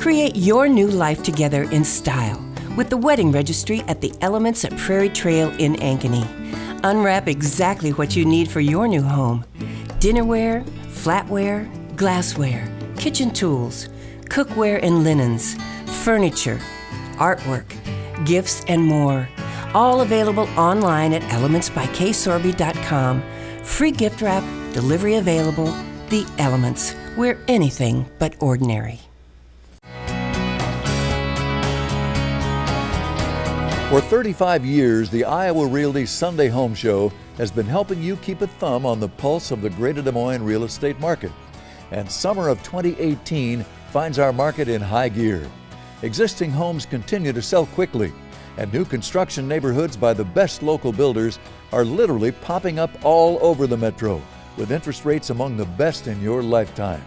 Create your new life together in style with the Wedding Registry at the Elements at Prairie Trail in Ankeny. Unwrap exactly what you need for your new home. Dinnerware, flatware, glassware, kitchen tools, cookware and linens, furniture, artwork, gifts, and more. All available online at elementsbyksorby.com. Free gift wrap, delivery available. The Elements. We're anything but ordinary. For 35 years, the Iowa Realty Sunday Home Show has been helping you keep a thumb on the pulse of the Greater Des Moines real estate market. And summer of 2018 finds our market in high gear. Existing homes continue to sell quickly, and new construction neighborhoods by the best local builders are literally popping up all over the metro, with interest rates among the best in your lifetime.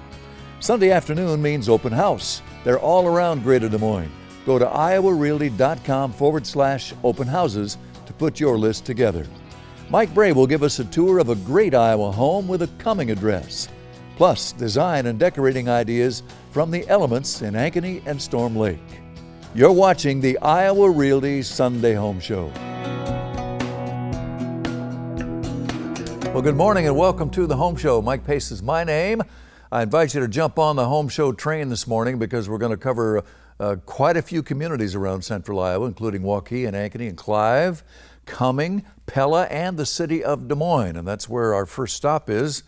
Sunday afternoon means open house. They're all around Greater Des Moines. Go to iowarealty.com/open houses to put your list together. Mike Bray will give us a tour of a great Iowa home with a coming address, plus design and decorating ideas from the Elements in Ankeny and Storm Lake. You're watching the Iowa Realty Sunday Home Show. Well, good morning and welcome to the Home Show. Mike Pace is my name. I invite you to jump on the Home Show train this morning because we're going to cover quite a few communities around central Iowa, including Waukee and Ankeny and Clive, Cumming, Pella, and the city of Des Moines. And that's where our first stop is,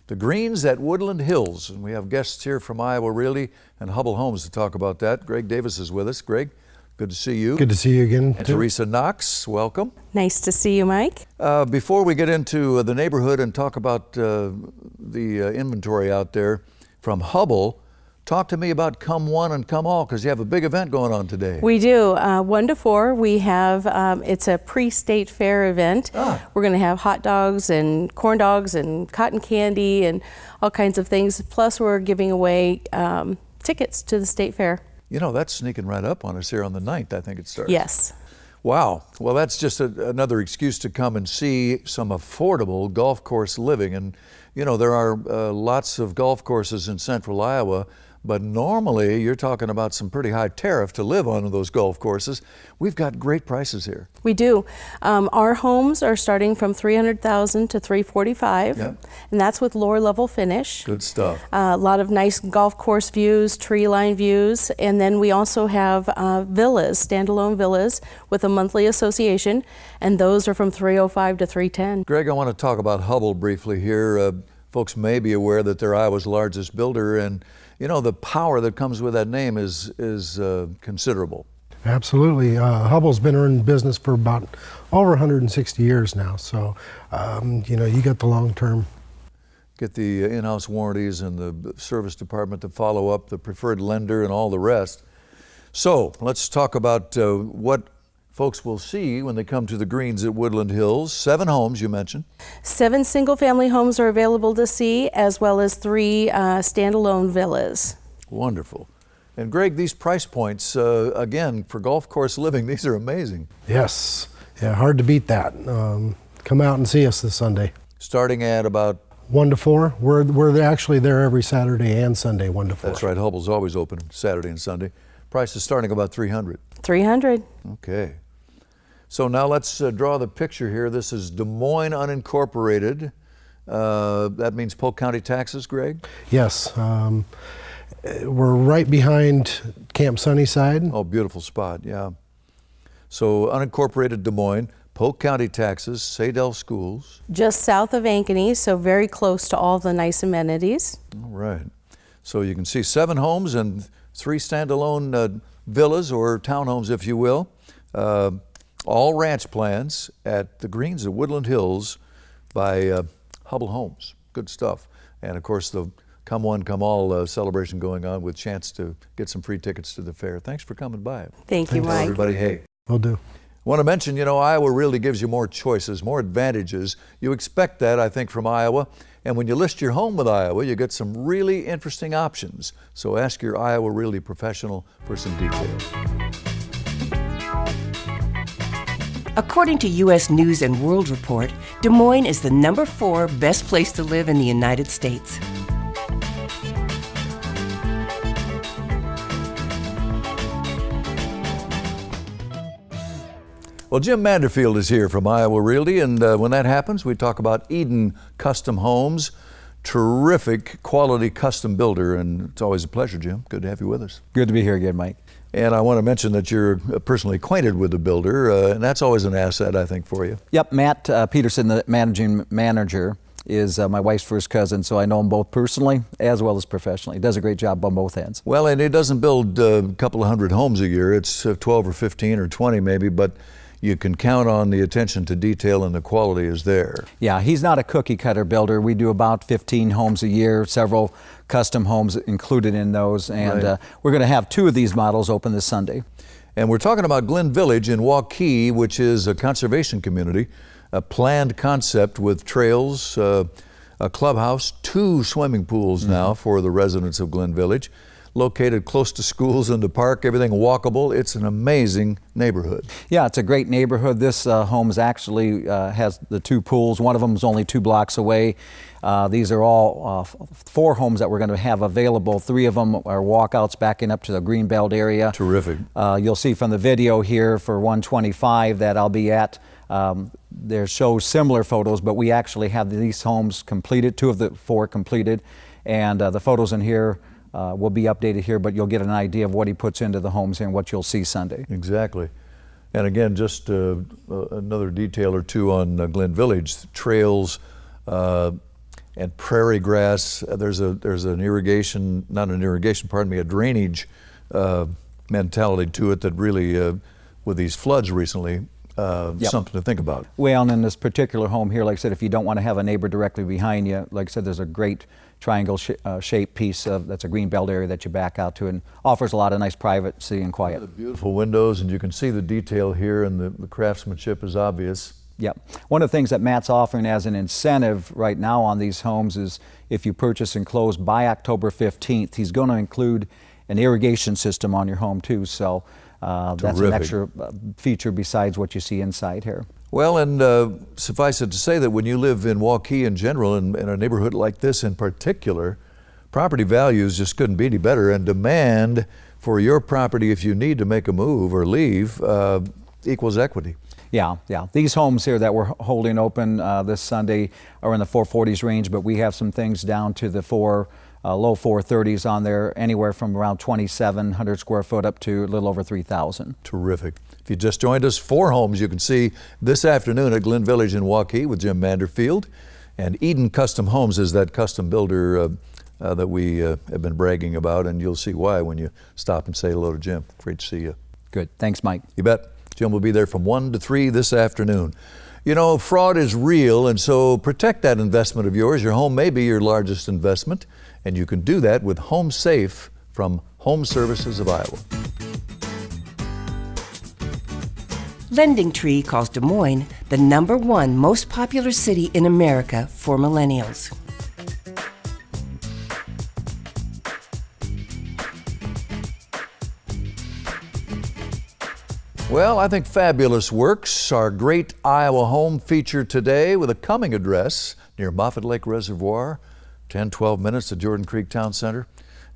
the Greens at Woodland Hills. And we have guests here from Iowa Realty and Hubble Homes to talk about that. Greg Davis is with us. Greg, good to see you. Good to see you again. And Teresa Knox, welcome. Nice to see you, Mike. Before we get into the neighborhood and talk about the inventory out there from Hubble, talk to me about Come One and Come All, because you have a big event going on today. We do. 1 to 4, we have, it's a pre-state fair event. We're going to have hot dogs and corn dogs and cotton candy and all kinds of things. Plus, we're giving away tickets to the state fair. You know, that's sneaking right up on us here on the 9th, I think it starts. Yes. Wow. Well, that's just another excuse to come and see some affordable golf course living. And, you know, there are lots of golf courses in central Iowa, but normally you're talking about some pretty high tariff to live on those golf courses. We've got great prices here. We do. Our homes are starting from $300,000 to $345,000, Yep. and that's with lower level finish. Good stuff. A lot of nice golf course views, tree line views, and then we also have villas, standalone villas with a monthly association, and those are from $305,000 to $310,000. Greg, I want to talk about Hubble briefly here. Folks may be aware that they're Iowa's largest builder, and you know, the power that comes with that name is considerable. Absolutely. Hubble's been in business for about over 160 years now. So, you know, you got the long term. Get the in-house warranties and the service department to follow up, the preferred lender and all the rest. So let's talk about what folks will see when they come to the Greens at Woodland Hills. 7 homes, you mentioned. 7 single-family homes are available to see, as well as 3 standalone villas. Wonderful. And Greg, these price points, again, for golf course living, these are amazing. Yes. Yeah, hard to beat that. Come out and see us this Sunday. Starting at about 1 to 4. We're actually there every Saturday and Sunday, 1 to 4. That's right. Hubble's always open Saturday and Sunday. Price is starting about $300. $300. Okay. So now let's draw the picture here. This is Des Moines unincorporated. That means Polk County taxes, Greg? Yes. We're right behind Camp Sunnyside. Oh, beautiful spot, yeah. So unincorporated Des Moines, Polk County taxes, Sadell schools. Just south of Ankeny, so very close to all the nice amenities. All right. So you can see 7 homes and 3 standalone villas or townhomes, if you will. All ranch plans at the Greens at Woodland Hills by Hubble Homes. Good stuff. And of course, the Come One, Come All celebration going on with chance to get some free tickets to the fair. Thanks for coming by. Thank you, Mike. Everybody, hey. Will do. Want to mention, you know, Iowa really gives you more choices, more advantages. You expect that, I think, from Iowa. And when you list your home with Iowa, you get some really interesting options. So ask your Iowa Realty professional for some details. According to U.S. News and World Report, Des Moines is the number 4 best place to live in the United States. Well, Jim Manderfield is here from Iowa Realty, and when that happens, we talk about Eden Custom Homes. Terrific quality custom builder, and it's always a pleasure, Jim. Good to have you with us. Good to be here again, Mike. And I want to mention that you're personally acquainted with the builder, and that's always an asset, I think, for you. Yep, Matt Peterson, the managing manager, is my wife's first cousin, so I know him both personally as well as professionally. He does a great job on both ends. Well, and he doesn't build a couple of hundred homes a year. It's 12 or 15 or 20 maybe, but you can count on the attention to detail, and the quality is there. Yeah, he's not a cookie cutter builder. We do about 15 homes a year, several custom homes included in those, and Right. We're going to have 2 of these models open this Sunday. And we're talking about Glen Village in Waukee, which is a conservation community, a planned concept with trails, a clubhouse, 2 swimming pools now for the residents of Glen Village, located close to schools and the park, everything walkable. It's an amazing neighborhood. Yeah, it's a great neighborhood. This home actually has the 2 pools. One of them is only 2 blocks away. These are all 4 homes that we're going to have available. 3 of them are walkouts backing up to the Greenbelt area. Terrific. You'll see from the video here for 125 that I'll be at. There shows similar photos, but we actually have these homes completed, 2 of the 4 completed, and the photos in here will be updated here, but you'll get an idea of what he puts into the homes and what you'll see Sunday. Exactly. And again, just another detail or two on Glen Village, trails and prairie grass. There's an irrigation, not an irrigation, pardon me, a drainage mentality to it that really, with these floods recently, something to think about. Well, and in this particular home here, like I said, if you don't want to have a neighbor directly behind you, like I said, there's a great triangle shaped piece that's a green belt area that you back out to, and offers a lot of nice privacy and quiet. The beautiful windows, and you can see the detail here, and the craftsmanship is obvious. Yep. One of the things that Matt's offering as an incentive right now on these homes is if you purchase and close by October 15th, he's going to include an irrigation system on your home too. So that's an extra feature besides what you see inside here. Well, and suffice it to say that when you live in Waukee in general, and in a neighborhood like this in particular, property values just couldn't be any better, and demand for your property if you need to make a move or leave equals equity. Yeah. These homes here that we're holding open this Sunday are in the 440s range, but we have some things down to the low 430s on there, anywhere from around 2,700 square foot up to a little over 3,000. Terrific. If you just joined us, 4 homes you can see this afternoon at Glen Village in Waukee with Jim Manderfield. And Eden Custom Homes is that custom builder that we have been bragging about, and you'll see why when you stop and say hello to Jim. Great to see you. Good. Thanks, Mike. You bet. Jim will be there from 1 to 3 this afternoon. You know, fraud is real, and so protect that investment of yours. Your home may be your largest investment, and you can do that with Home Safe from Home Services of Iowa. Lending Tree calls Des Moines the #1 most popular city in America for millennials. Well, I think fabulous works. Our great Iowa home feature today with a coming address near Moffett Lake Reservoir, 10-12 minutes to Jordan Creek Town Center.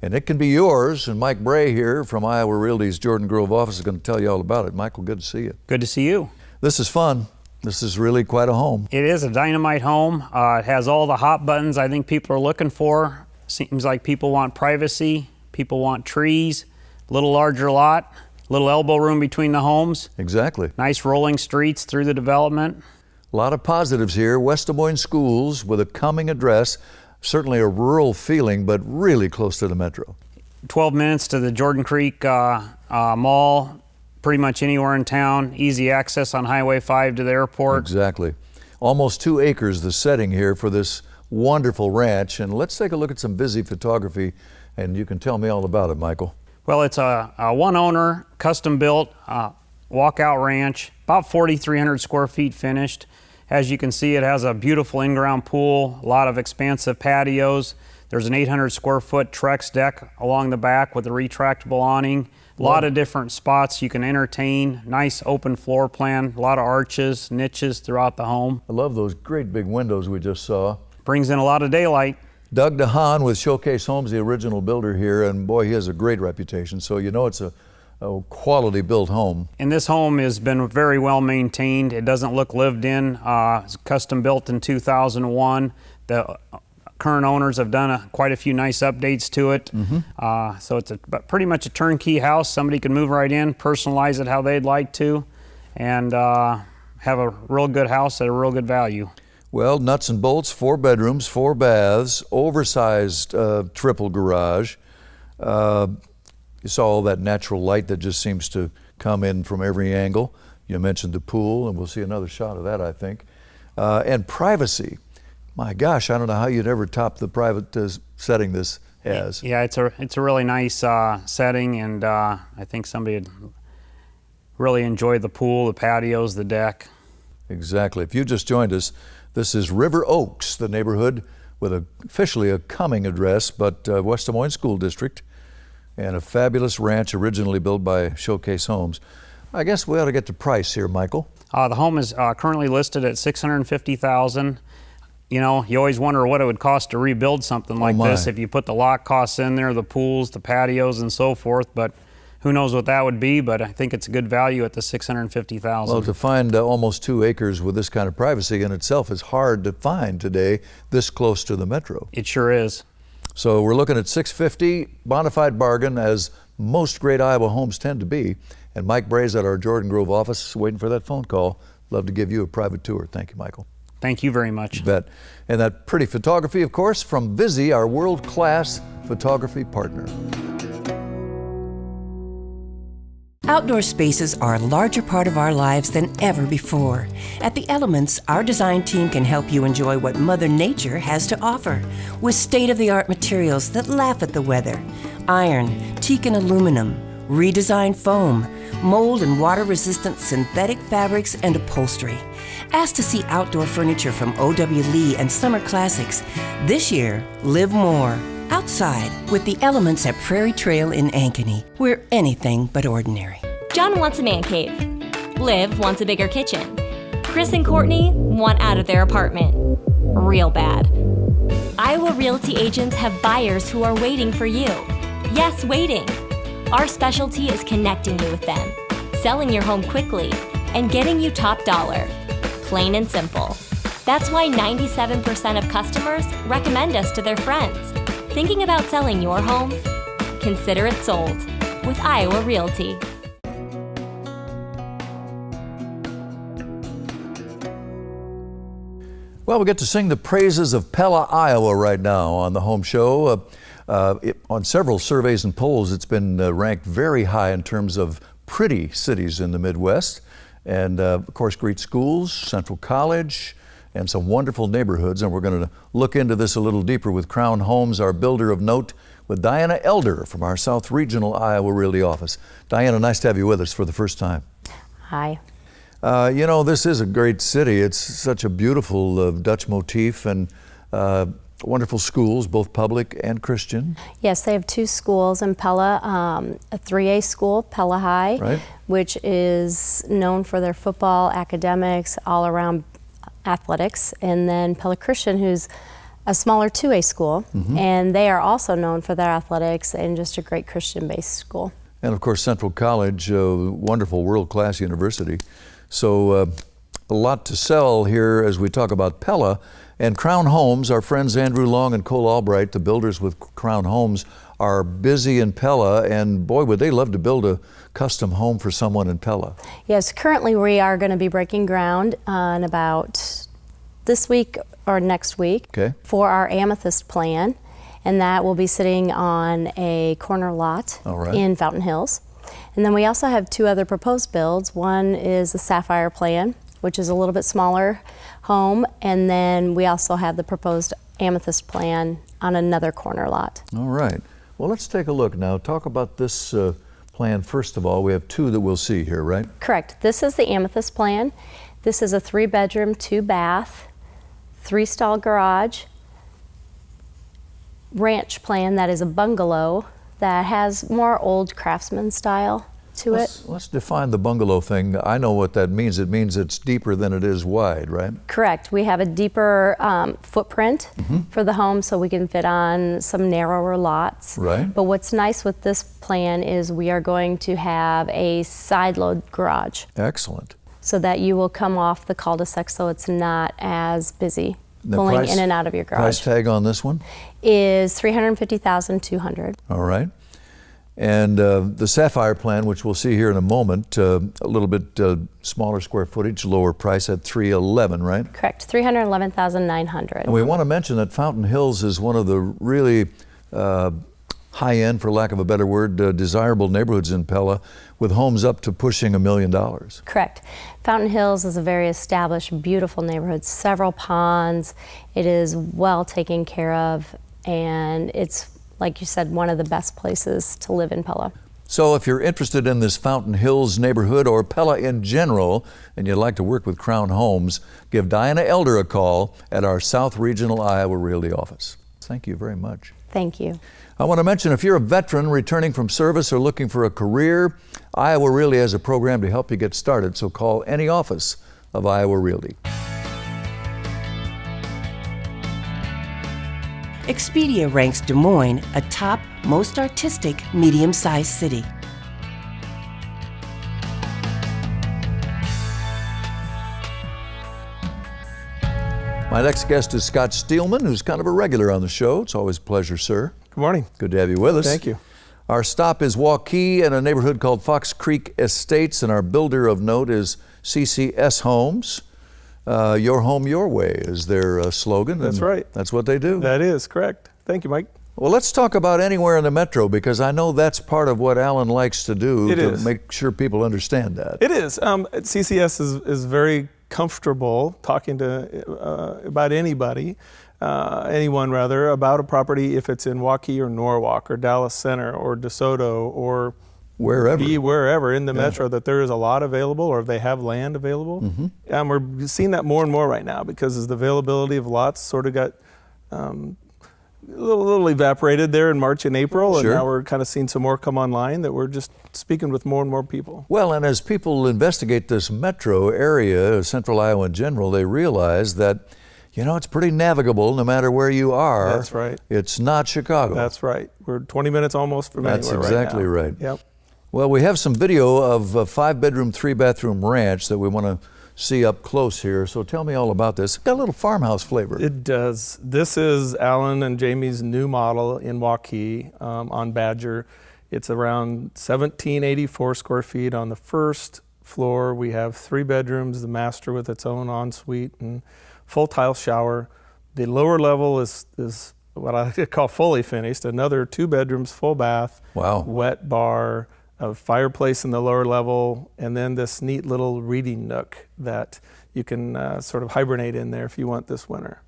And it can be yours. And Mike Bray here from Iowa Realty's Jordan Grove office is going to tell you all about it. Michael, good to see you. Good to see you. This is fun. This is really quite a home. It is a dynamite home. It has all the hot buttons I think people are looking for. Seems like people want privacy, people want trees, a little larger lot, little elbow room between the homes. Exactly. Nice rolling streets through the development. A lot of positives here. West Des Moines schools with a coming address. Certainly a rural feeling, but really close to the metro. 12 minutes to the Jordan Creek Mall, pretty much anywhere in town. Easy access on Highway 5 to the airport. Exactly. Almost 2 acres, the setting here for this wonderful ranch. And let's take a look at some busy photography, and you can tell me all about it, Michael. Well, it's a one owner, custom built walkout ranch, about 4,300 square feet finished. As you can see, it has a beautiful in-ground pool, a lot of expansive patios. There's an 800 square foot Trex deck along the back with a retractable awning. A lot of different spots you can entertain. Nice open floor plan, a lot of arches, niches throughout the home. I love those great big windows we just saw. Brings in a lot of daylight. Doug DeHaan with Showcase Homes, the original builder here, and boy, he has a great reputation. So you know it's a quality built home. And this home has been very well maintained. It doesn't look lived in. It's custom built in 2001. The current owners have done quite a few nice updates to it. So it's pretty much a turnkey house. Somebody can move right in, personalize it how they'd like to, and have a real good house at a real good value. Well, nuts and bolts, 4 bedrooms, 4 baths, oversized triple garage. You saw all that natural light that just seems to come in from every angle. You mentioned the pool, and we'll see another shot of that, I think. And privacy. My gosh, I don't know how you'd ever top the private setting this has. Yeah, it's a really nice setting, and I think somebody would really enjoy the pool, the patios, the deck. Exactly. If you just joined us, this is River Oaks, the neighborhood with officially a Cumming address, but West Des Moines School District, and a fabulous ranch originally built by Showcase Homes. I guess we ought to get to price here, Michael. The home is currently listed at $650,000. You know, you always wonder what it would cost to rebuild something like this if you put the lot costs in there, the pools, the patios, and so forth. But who knows what that would be? But I think it's a good value at the $650,000. Well, to find almost 2 acres with this kind of privacy in itself is hard to find today, this close to the metro. It sure is. So we're looking at $650, bona fide bargain, as most great Iowa homes tend to be. And Mike Bray's at our Jordan Grove office waiting for that phone call. Love to give you a private tour. Thank you, Michael. Thank you very much. You bet. And that pretty photography, of course, from Vizzy, our world-class photography partner. Outdoor spaces are a larger part of our lives than ever before. At The Elements, our design team can help you enjoy what Mother Nature has to offer with state-of-the-art materials that laugh at the weather. Iron, teak and aluminum, redesigned foam, mold and water-resistant synthetic fabrics and upholstery. Ask to see outdoor furniture from O.W. Lee and Summer Classics. This year, live more outside with The Elements at Prairie Trail in Ankeny. We're anything but ordinary. John wants a man cave. Liv wants a bigger kitchen. Chris and Courtney want out of their apartment. Real bad. Iowa Realty agents have buyers who are waiting for you. Yes, waiting. Our specialty is connecting you with them, selling your home quickly, and getting you top dollar. Plain and simple. That's why 97% of customers recommend us to their friends. Thinking about selling your home? Consider it sold with Iowa Realty. Well, we get to sing the praises of Pella, Iowa right now on the home show. On several surveys and polls, it's been ranked very high in terms of pretty cities in the Midwest. And of course, great schools, Central College, and some wonderful neighborhoods. And we're going to look into this a little deeper with Crown Homes, our builder of note, with Diana Elder from our South Regional Iowa Realty office. Diana, nice to have you with us for the first time. Hi. You know, this is a great city. It's such a beautiful Dutch motif and wonderful schools, both public and Christian. Yes, they have 2 schools in Pella, a 3A school, Pella High, Right. which is known for their football, academics, all-around athletics, and then Pella Christian, who's a smaller 2A school, and they are also known for their athletics and just a great Christian-based school. And of course, Central College, a wonderful world-class university. So a lot to sell here as we talk about Pella. And Crown Homes, our friends Andrew Long and Cole Albright, the builders with Crown Homes, are busy in Pella, and boy, would they love to build a custom home for someone in Pella. Yes, currently we are going to be breaking ground on about this week or next week for our Amethyst plan, and that will be sitting on a corner lot in Fountain Hills. And then we also have 2 other proposed builds. One is the Sapphire plan, which is a little bit smaller home, and then we also have the proposed Amethyst plan on another corner lot. All right. Well, let's take a look now. Talk about this plan first of all. We have 2 that we'll see here, right? Correct. This is the Amethyst plan. This is a 3-bedroom, 2-bath, 3-stall garage ranch plan that is a bungalow that has more old craftsman style to it. Let's define the bungalow thing. I know what that means. It means it's deeper than it is wide, right? Correct. We have a deeper footprint for the home so we can fit on some narrower lots. Right. But what's nice with this plan is we are going to have a side load garage. Excellent. So that you will come off the cul-de-sac so it's not as busy The pulling price- in and out of your garage. Price tag on this one? Is $350,200. All right. And the Sapphire plan, which we'll see here in a moment, a little bit smaller square footage, lower price at $311,000, right? Correct, $311,900. And we want to mention that Fountain Hills is one of the really high-end, for lack of a better word, desirable neighborhoods in Pella, with homes up to pushing $1 million. Correct. Fountain Hills is a very established, beautiful neighborhood, several ponds. It is well taken care of, and it's, like you said, one of the best places to live in Pella. So if you're interested in this Fountain Hills neighborhood or Pella in general, and you'd like to work with Crown Homes, give Diana Elder a call at our South Regional Iowa Realty office. Thank you very much. Thank you. I want to mention, if you're a veteran returning from service or looking for a career, Iowa Realty has a program to help you get started, so call any office of Iowa Realty. Expedia ranks Des Moines a top, most artistic, medium-sized city. My next guest is Scott Steelman, who's kind of a regular on the show. It's always a pleasure, sir. Good morning. Good to have you with us. Thank you. Our stop is Waukee in a neighborhood called Fox Creek Estates, and our builder of note is CCS Homes. Your home, your way is their slogan. That's right. That's what they do. That is correct. Thank you, Mike. Well, let's talk about anywhere in the metro, because I know that's part of what Alan likes to do make sure people understand that. It is. CCS is very comfortable talking to about anyone rather, about a property if it's in Waukee or Norwalk or Dallas Center or DeSoto or wherever in the metro, that there is a lot available or they have land available. Mm-hmm. We're seeing that more and more right now because as the availability of lots sort of got a little evaporated there in March and April, and now we're kind of seeing some more come online that we're just speaking with more and more people. Well, and as people investigate this metro area, Central Iowa in general, they realize that, you know, it's pretty navigable no matter where you are. That's right. It's not Chicago. That's right. We're 20 minutes almost from That's anywhere exactly right now. right. Yep. Well, we have some video of a 5-bedroom, 3-bathroom ranch that we want to see up close here. So tell me all about this. It's got a little farmhouse flavor. It does. This is Alan and Jamie's new model in Waukee on Badger. It's around 1,784 square feet on the first floor. We have 3 bedrooms, the master with its own ensuite and full tile shower. The lower level is what I call fully finished. Another 2 bedrooms, full bath, wet bar, a fireplace in the lower level, and then this neat little reading nook that you can sort of hibernate in there if you want this winter.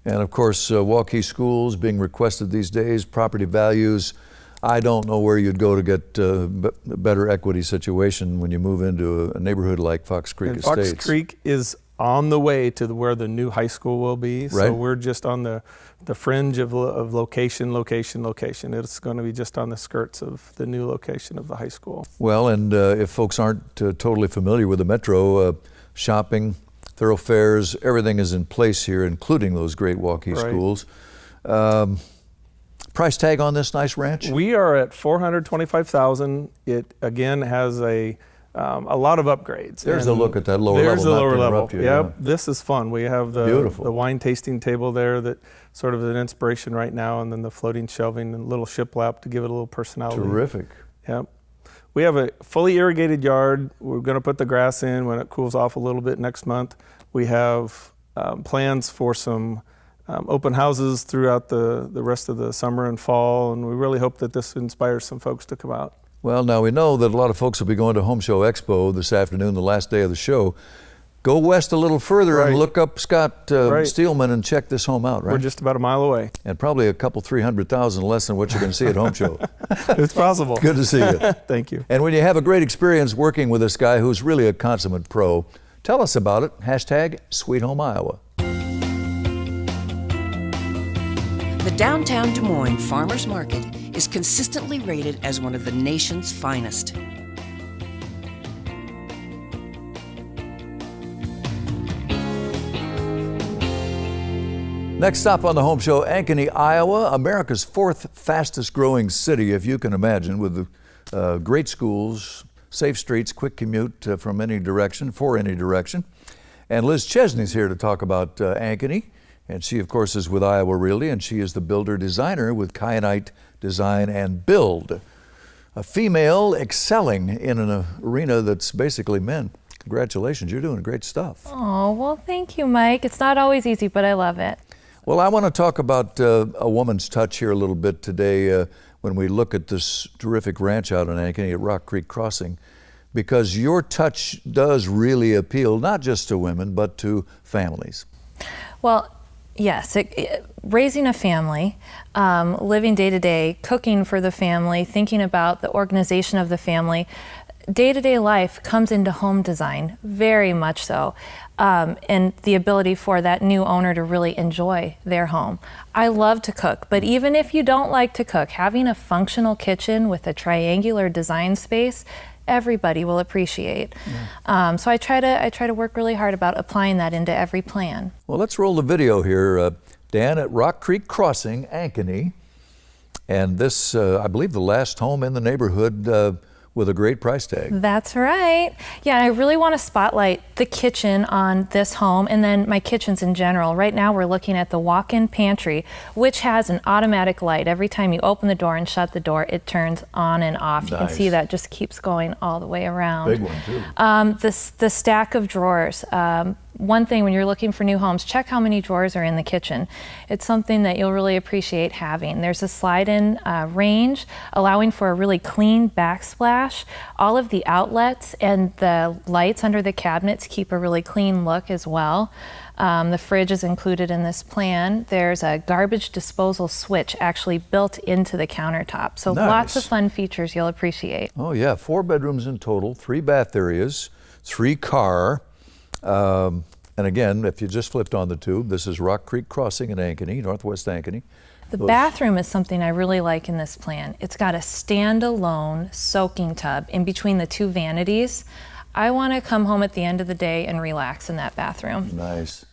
And of course, Waukee schools being requested these days, property values. I don't know where you'd go to get a better equity situation when you move into a neighborhood like Fox Creek Estates. Fox Creek is on the way to where the new high school will be. Right. So we're just on the fringe of location. It's going to be just on the skirts of the new location of the high school. Well, and if folks aren't totally familiar with the metro, shopping, thoroughfares, everything is in place here, including those great Waukee schools. Price tag on this nice ranch? We are at $425,000. It again has a lot of upgrades. There's a look at that lower level. There's the lower level. You, yep. This is fun. We have the wine tasting table there that sort of an inspiration right now, and then the floating shelving and little shiplap to give it a little personality. Terrific. Yep. We have a fully irrigated yard. We're going to put the grass in when it cools off a little bit next month. We have plans for some open houses throughout the rest of the summer and fall, and we really hope that this inspires some folks to come out. Well, now we know that a lot of folks will be going to Home Show Expo this afternoon, the last day of the show. Go west a little further and look up Scott Steelman and check this home out, right? We're just about a mile away. And probably a couple 300,000 less than what you're going to see at Home Show. It's possible. Good to see you. Thank you. And when you have a great experience working with this guy who's really a consummate pro, tell us about it. Hashtag Sweet Home Iowa. The downtown Des Moines Farmers Market is consistently rated as one of the nation's finest. Next stop on the home show, Ankeny, Iowa, America's fourth fastest growing city, if you can imagine, with great schools, safe streets, quick commute from any direction, for any direction. And Liz Chesney's here to talk about Ankeny. And she, of course, is with Iowa Realty, and she is the builder-designer with Kyanite Design and Build. A female excelling in an arena that's basically men. Congratulations, you're doing great stuff. Oh, well, thank you, Mike. It's not always easy, but I love it. Well, I want to talk about a woman's touch here a little bit today when we look at this terrific ranch out in Ankeny at Rock Creek Crossing, because your touch does really appeal not just to women, but to families. Well, yes, raising a family, living day to day, cooking for the family, thinking about the organization of the family, day-to-day life comes into home design, very much so, and the ability for that new owner to really enjoy their home. I love to cook, but even if you don't like to cook, having a functional kitchen with a triangular design space, everybody will appreciate. Yeah. So I try to work really hard about applying that into every plan. Well, let's roll the video here, Dan, at Rock Creek Crossing, Ankeny, and this, I believe, the last home in the neighborhood with a great price tag. That's right. Yeah, I really want to spotlight the kitchen on this home and then my kitchens in general. Right now we're looking at the walk-in pantry, which has an automatic light. Every time you open the door and shut the door, it turns on and off. Nice. You can see that just keeps going all the way around. Big one too. The stack of drawers. One thing when you're looking for new homes, check how many drawers are in the kitchen. It's something that you'll really appreciate having. There's a slide-in range allowing for a really clean backsplash. All of the outlets and the lights under the cabinets keep a really clean look as well. The fridge is included in this plan. There's a garbage disposal switch actually built into the countertop. So nice. Lots of fun features you'll appreciate. Oh yeah, 4 bedrooms in total, 3 bath areas, 3 car. And again, if you just flipped on the tube, this is Rock Creek Crossing in Ankeny, northwest Ankeny. The bathroom is something I really like in this plan. It's got a standalone soaking tub in between the 2 vanities. I want to come home at the end of the day and relax in that bathroom. Nice.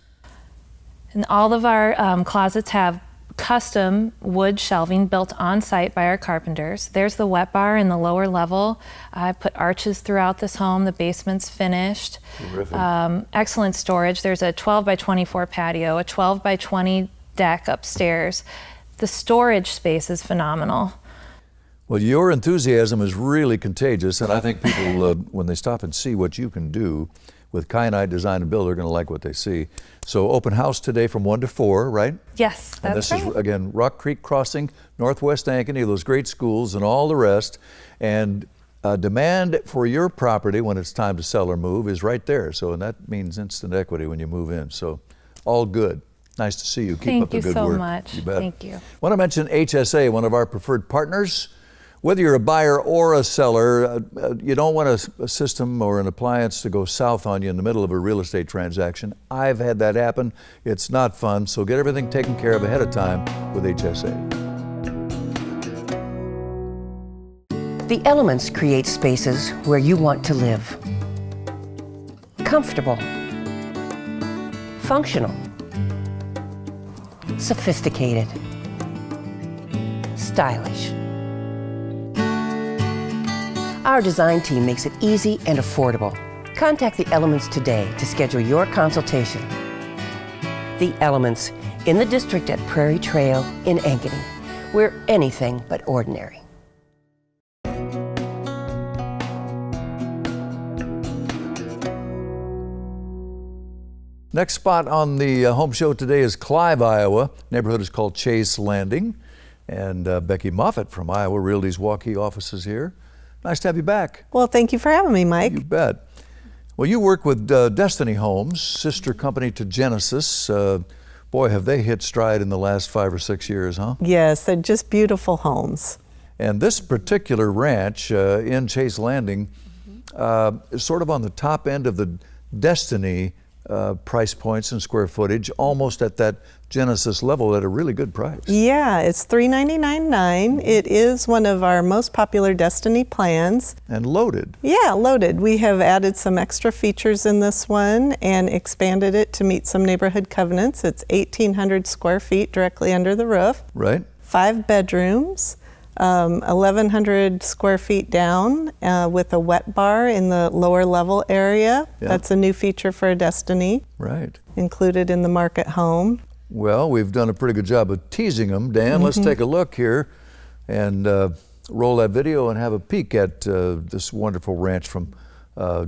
And all of our closets have custom wood shelving built on site by our carpenters. There's the wet bar in the lower level. I put arches throughout this home. The basement's finished. Excellent storage. There's a 12 by 24 patio, a 12 by 20 deck upstairs. The storage space is phenomenal. Well, your enthusiasm is really contagious, and I think people, when they stop and see what you can do with Kyanite Design and Build, they're going to like what they see. So open house today from 1 to 4, right? Yes, that's right. And this is, again, Rock Creek Crossing, northwest Ankeny, those great schools and all the rest. And demand for your property when it's time to sell or move is right there. So, and that means instant equity when you move in. So all good. Nice to see you. Keep up the good work. Thank you so much. You bet. Thank you. I want to mention HSA, one of our preferred partners. Whether you're a buyer or a seller, you don't want a system or an appliance to go south on you in the middle of a real estate transaction. I've had that happen. It's not fun, so get everything taken care of ahead of time with HSA. The elements create spaces where you want to live. Comfortable. Functional. Sophisticated. Stylish. Our design team makes it easy and affordable. Contact The Elements today to schedule your consultation. The Elements, in the district at Prairie Trail in Ankeny. We're anything but ordinary. Next spot on the home show today is Clive, Iowa. Neighborhood is called Chase Landing. And Becky Moffett from Iowa Realty's Waukee office is here. Nice to have you back. Well, thank you for having me, Mike. You bet. Well, you work with Destiny Homes, sister company to Genesis. Boy, have they hit stride in the last 5 or 6 years, huh? Yes, they're just beautiful homes. And this particular ranch in Chase Landing is sort of on the top end of the Destiny price points and square footage, almost at that Genesis level at a really good price. Yeah, it's $399.9. It is one of our most popular Destiny plans. And loaded. Yeah, loaded. We have added some extra features in this one and expanded it to meet some neighborhood covenants. It's 1,800 square feet directly under the roof. Right. 5 bedrooms, 1,100 square feet down with a wet bar in the lower level area. Yeah. That's a new feature for a Destiny. Right. Included in the market home. Well, we've done a pretty good job of teasing them. Dan, let's take a look here and roll that video and have a peek at this wonderful ranch from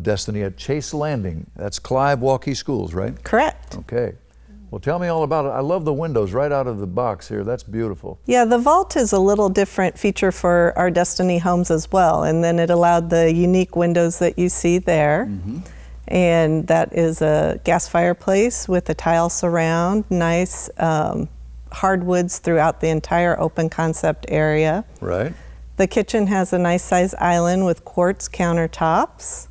Destiny at Chase Landing. That's Clive Waukee Schools, right? Correct. Okay. Well, tell me all about it. I love the windows right out of the box here. That's beautiful. Yeah, the vault is a little different feature for our Destiny homes as well. And then it allowed the unique windows that you see there. And that is a gas fireplace with a tile surround, nice hardwoods throughout the entire open concept area. Right. The kitchen has a nice size island with quartz countertops.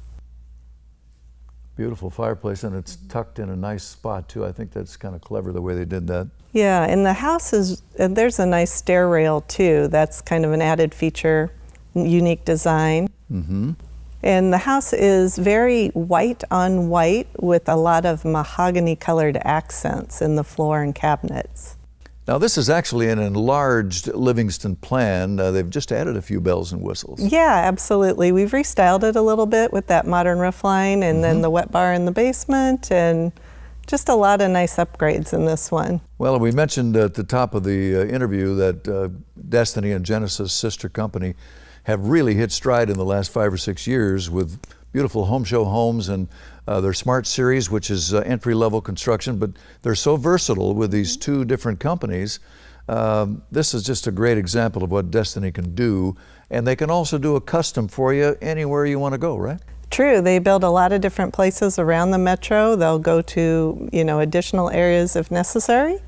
Beautiful fireplace, and it's tucked in a nice spot too. I think that's kind of clever the way they did that. Yeah, and the house is, and there's a nice stair rail too. That's kind of an added feature, unique design. And the house is very white on white with a lot of mahogany colored accents in the floor and cabinets. Now this is actually an enlarged Livingston plan. They've just added a few bells and whistles. Yeah, absolutely. We've restyled it a little bit with that modern roof line and then the wet bar in the basement and just a lot of nice upgrades in this one. Well, we mentioned at the top of the interview that Destiny and Genesis sister company have really hit stride in the last 5 or 6 years with beautiful home show homes and their Smart Series, which is entry-level construction, but they're so versatile with these two different companies. This is just a great example of what Destiny can do, and they can also do a custom for you anywhere you want to go, right? True, they build a lot of different places around the metro. They'll go to, additional areas if necessary.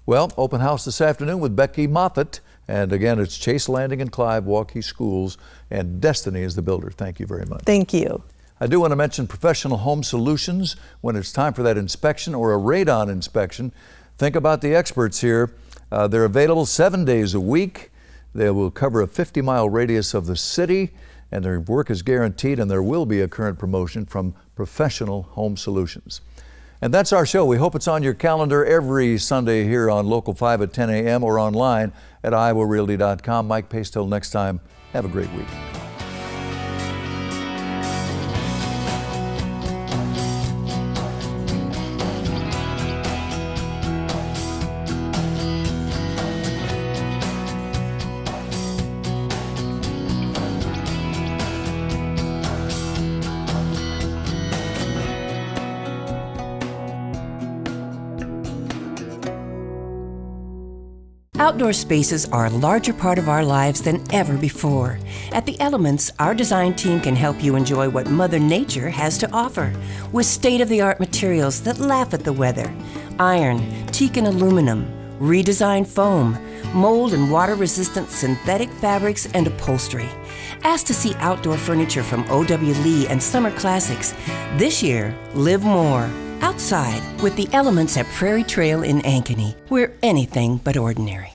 Well, open house this afternoon with Becky Moffett. And again, it's Chase Landing and Clive Waukee Schools, and Destiny is the builder. Thank you very much. Thank you. I do want to mention Professional Home Solutions. When it's time for that inspection or a radon inspection, think about the experts here. They're available 7 days a week. They will cover a 50-mile radius of the city, and their work is guaranteed, and there will be a current promotion from Professional Home Solutions. And that's our show. We hope it's on your calendar every Sunday here on Local 5 at 10 a.m. or online at iowarealty.com. Mike Pace, till next time, have a great week. Outdoor spaces are a larger part of our lives than ever before. At The Elements, our design team can help you enjoy what Mother Nature has to offer with state-of-the-art materials that laugh at the weather. Iron, teak and aluminum, redesigned foam, mold and water-resistant synthetic fabrics and upholstery. Ask to see outdoor furniture from O.W. Lee and Summer Classics. This year, live more outside with The Elements at Prairie Trail in Ankeny. We're anything but ordinary.